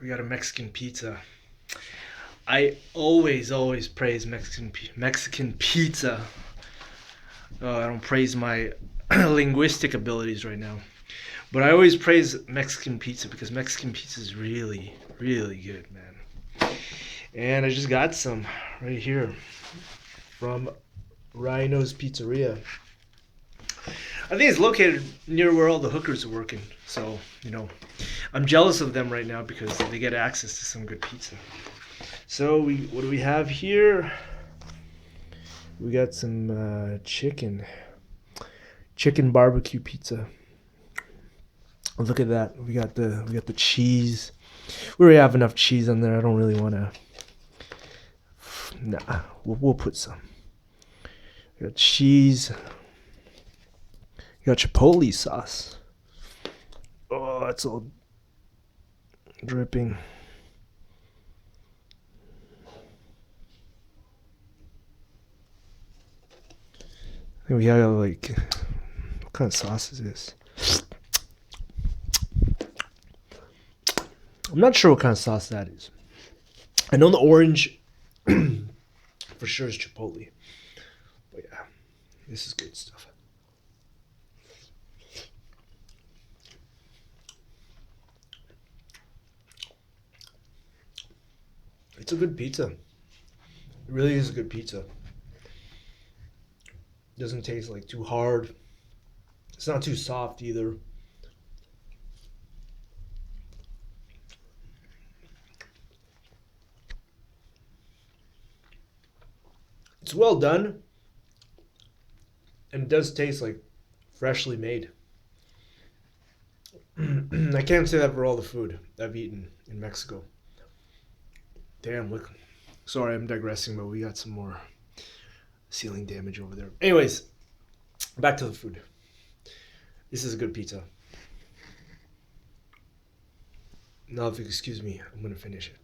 We got a Mexican pizza. I always praise Mexican pizza. I don't praise my linguistic abilities right now, but I always praise Mexican pizza because Mexican pizza is really, really good, man. And I just got some right here from Rhino's Pizzeria. I think it's located near where all the hookers are working. So, I'm jealous of them right now because they get access to some good pizza. So, what do we have here? We got some chicken barbecue pizza. Oh, look at that. We got the cheese. We already have enough cheese on there. I don't really want to. Nah, we'll put some. We got cheese. You got chipotle sauce. Oh, it's all dripping. I think we have what kind of sauce is this? I'm not sure what kind of sauce that is. I know the orange for sure is chipotle. But yeah, this is good stuff. It's a good pizza. It really is a good pizza. It doesn't taste too hard. It's not too soft either. It's well done. And it does taste freshly made. I can't say that for all the food I've eaten in Mexico. Damn, look. Sorry, I'm digressing, but we got some more ceiling damage over there. Anyways, back to the food. This is a good pizza. Now, if you excuse me, I'm going to finish it.